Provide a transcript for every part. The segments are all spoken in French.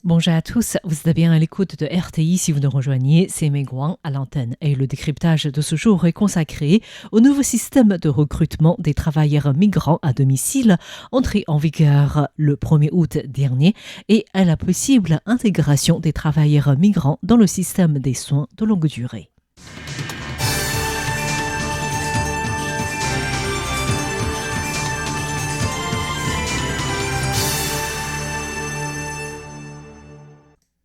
Bonjour à tous, vous êtes bien à l'écoute de RTI si vous nous rejoignez, c'est Meguang à l'antenne. Et le décryptage de ce jour est consacré au nouveau système de recrutement des travailleurs migrants à domicile, entré en vigueur le 1er août dernier, et à la possible intégration des travailleurs migrants dans le système des soins de longue durée.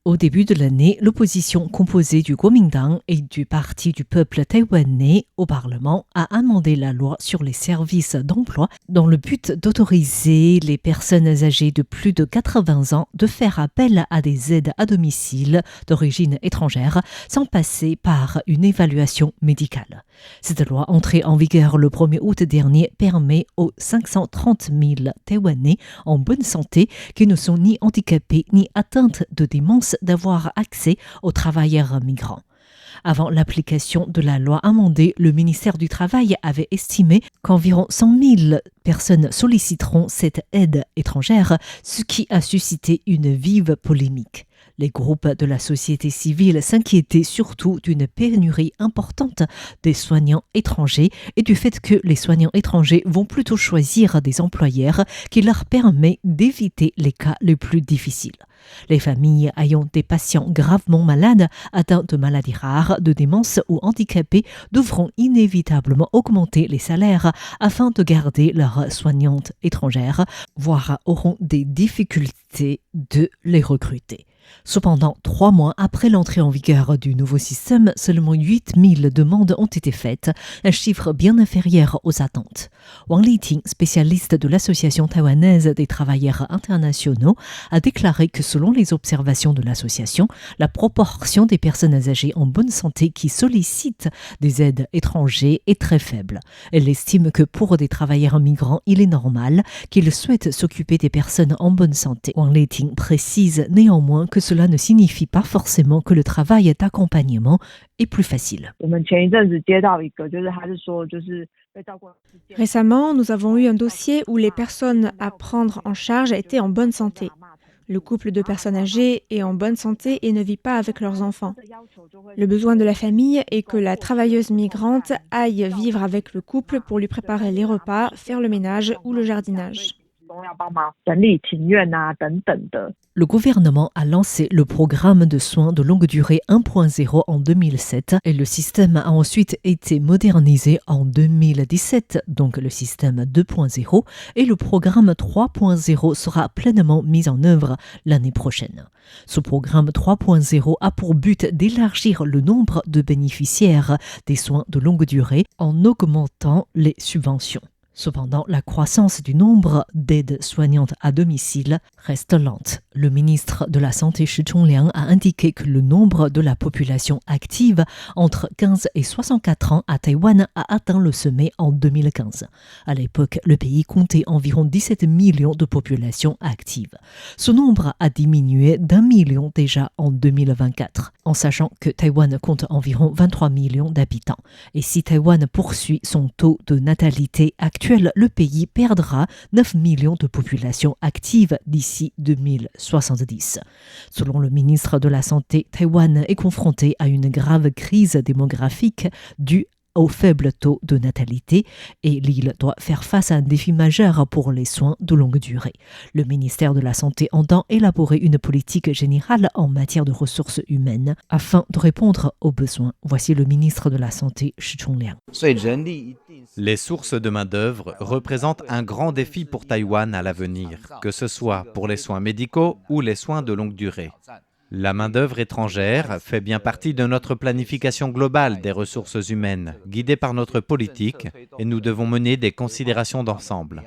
Au début de l'année, l'opposition composée du Kuomintang et du Parti du peuple taïwanais au Parlement a amendé la loi sur les services d'emploi dans le but d'autoriser les personnes âgées de plus de 80 ans de faire appel à des aides à domicile d'origine étrangère sans passer par une évaluation médicale. Cette loi, entrée en vigueur le 1er août dernier, permet aux 530 000 Taïwanais en bonne santé qui ne sont ni handicapés ni atteints de démence d'avoir accès aux travailleurs migrants. Avant l'application de la loi amendée, le ministère du Travail avait estimé qu'environ 100 000 personnes solliciteront cette aide étrangère, ce qui a suscité une vive polémique. Les groupes de la société civile s'inquiétaient surtout d'une pénurie importante des soignants étrangers et du fait que les soignants étrangers vont plutôt choisir des employeurs qui leur permettent d'éviter les cas les plus difficiles. Les familles ayant des patients gravement malades, atteints de maladies rares, de démence ou handicapés devront inévitablement augmenter les salaires afin de garder leurs soignantes étrangères, voire auront des difficultés de les recruter. Cependant, 3 mois après l'entrée en vigueur du nouveau système, seulement 8 000 demandes ont été faites, un chiffre bien inférieur aux attentes. Wang Liting, spécialiste de l'Association taïwanaise des travailleurs internationaux, a déclaré que selon les observations de l'association, la proportion des personnes âgées en bonne santé qui sollicitent des aides étrangères est très faible. Elle estime que pour des travailleurs migrants, il est normal qu'ils souhaitent s'occuper des personnes en bonne santé. Wang Liting précise néanmoins que cela ne signifie pas forcément que le travail d'accompagnement est plus facile. Récemment, nous avons eu un dossier où les personnes à prendre en charge étaient en bonne santé. Le couple de personnes âgées est en bonne santé et ne vit pas avec leurs enfants. Le besoin de la famille est que la travailleuse migrante aille vivre avec le couple pour lui préparer les repas, faire le ménage ou le jardinage. Le gouvernement a lancé le programme de soins de longue durée 1.0 en 2007 et le système a ensuite été modernisé en 2017, donc le système 2.0, et le programme 3.0 sera pleinement mis en œuvre l'année prochaine. Ce programme 3.0 a pour but d'élargir le nombre de bénéficiaires des soins de longue durée en augmentant les subventions. Cependant, la croissance du nombre d'aides soignantes à domicile reste lente. Le ministre de la Santé Shi Chongliang a indiqué que le nombre de la population active entre 15 et 64 ans à Taïwan a atteint le sommet en 2015. À l'époque, le pays comptait environ 17 millions de population active. Ce nombre a diminué d'1 million déjà en 2024, en sachant que Taïwan compte environ 23 millions d'habitants. Et si Taïwan poursuit son taux de natalité actuel, le pays perdra 9 millions de population active d'ici 2070. Selon le ministre de la Santé, Taïwan est confronté à une grave crise démographique due au faible taux de natalité et l'île doit faire face à un défi majeur pour les soins de longue durée. Le ministère de la Santé entend élaborer une politique générale en matière de ressources humaines afin de répondre aux besoins. Voici le ministre de la Santé, Shi Chongliang. Les sources de main-d'œuvre représentent un grand défi pour Taïwan à l'avenir, que ce soit pour les soins médicaux ou les soins de longue durée. La main-d'œuvre étrangère fait bien partie de notre planification globale des ressources humaines, guidée par notre politique, et nous devons mener des considérations d'ensemble.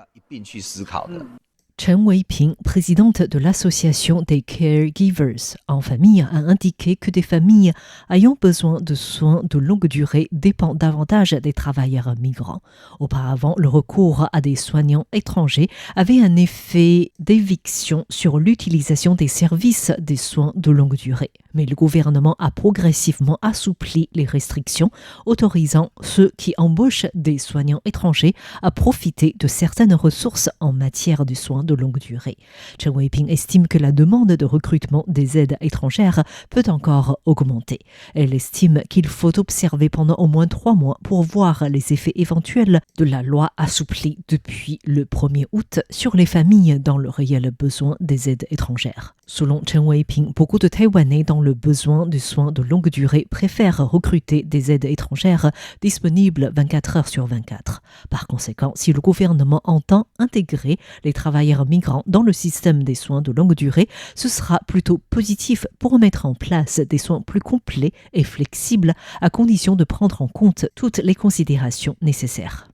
Chen Weiping, présidente de l'association des caregivers en famille, a indiqué que des familles ayant besoin de soins de longue durée dépendent davantage des travailleurs migrants. Auparavant, le recours à des soignants étrangers avait un effet d'éviction sur l'utilisation des services des soins de longue durée. Mais le gouvernement a progressivement assoupli les restrictions, autorisant ceux qui embauchent des soignants étrangers à profiter de certaines ressources en matière de soins soins de longue durée. Chen Weiping estime que la demande de recrutement des aides étrangères peut encore augmenter. Elle estime qu'il faut observer pendant au moins 3 mois pour voir les effets éventuels de la loi assouplie depuis le 1er août sur les familles dans le réel besoin des aides étrangères. Selon Chen Weiping, beaucoup de Taïwanais dans le besoin de soins de longue durée préfèrent recruter des aides étrangères disponibles 24 heures sur 24. Par conséquent, si le gouvernement entend intégrer les travailleurs migrants dans le système des soins de longue durée, ce sera plutôt positif pour mettre en place des soins plus complets et flexibles à condition de prendre en compte toutes les considérations nécessaires.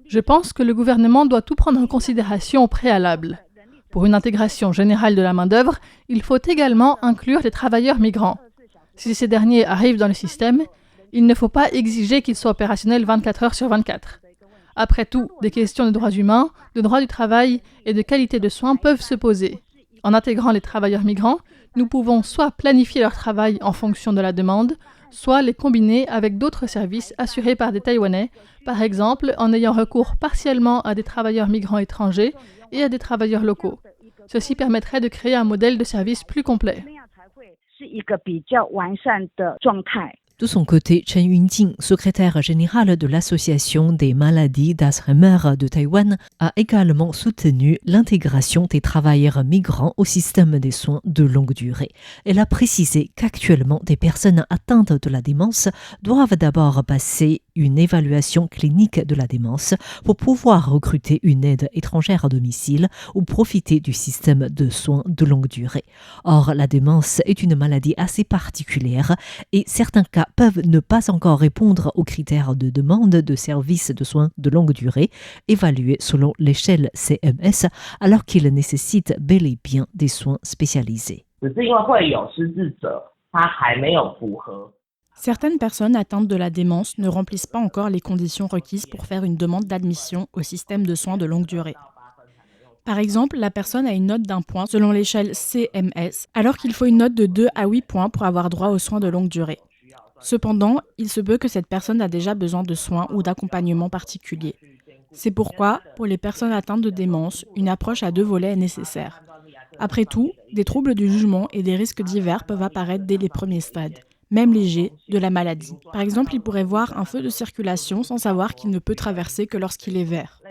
Je pense que le gouvernement doit tout prendre en considération au préalable. Pour une intégration générale de la main-d'œuvre, il faut également inclure les travailleurs migrants. Si ces derniers arrivent dans le système, il ne faut pas exiger qu'ils soient opérationnels 24 heures sur 24. Après tout, des questions de droits humains, de droit du travail et de qualité de soins peuvent se poser. En intégrant les travailleurs migrants, nous pouvons soit planifier leur travail en fonction de la demande, soit les combiner avec d'autres services assurés par des Taïwanais, par exemple en ayant recours partiellement à des travailleurs migrants étrangers et à des travailleurs locaux. Ceci permettrait de créer un modèle de service plus complet. De son côté, Chen Yunjing, secrétaire général de l'Association des maladies d'Alzheimer de Taïwan, a également soutenu l'intégration des travailleurs migrants au système des soins de longue durée. Elle a précisé qu'actuellement, des personnes atteintes de la démence doivent d'abord passer une évaluation clinique de la démence pour pouvoir recruter une aide étrangère à domicile ou profiter du système de soins de longue durée. Or, la démence est une maladie assez particulière et certains cas peuvent ne pas encore répondre aux critères de demande de services de soins de longue durée évalués selon l'échelle CMS alors qu'ils nécessitent bel et bien des soins spécialisés. Certaines personnes atteintes de la démence ne remplissent pas encore les conditions requises pour faire une demande d'admission au système de soins de longue durée. Par exemple, la personne a une note d'1 point selon l'échelle CMS, alors qu'il faut une note de 2 à 8 points pour avoir droit aux soins de longue durée. Cependant, il se peut que cette personne a déjà besoin de soins ou d'accompagnement particulier. C'est pourquoi, pour les personnes atteintes de démence, une approche à 2 volets est nécessaire. Après tout, des troubles du jugement et des risques divers peuvent apparaître dès les premiers stades, même légers, de la maladie. Par exemple, il pourrait voir un feu de circulation sans savoir qu'il ne peut traverser que lorsqu'il est vert.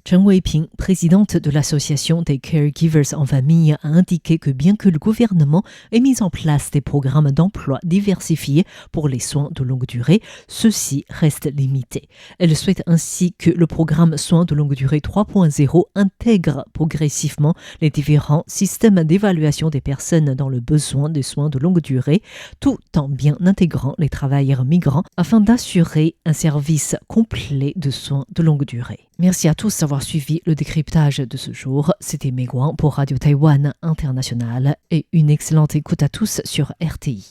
Chen Weiping, présidente de l'association des caregivers en famille, a indiqué que bien que le gouvernement ait mis en place des programmes d'emploi diversifiés pour les soins de longue durée, ceux-ci restent limités. Elle souhaite ainsi que le programme Soins de longue durée 3.0 intègre progressivement les différents systèmes d'évaluation des personnes dans le besoin de soins de longue durée, tout en bien intégrant les travailleurs migrants afin d'assurer un service complet de soins de longue durée. Merci à tous d'avoir suivi le décryptage de ce jour. C'était Meguan pour Radio Taïwan International et une excellente écoute à tous sur RTI.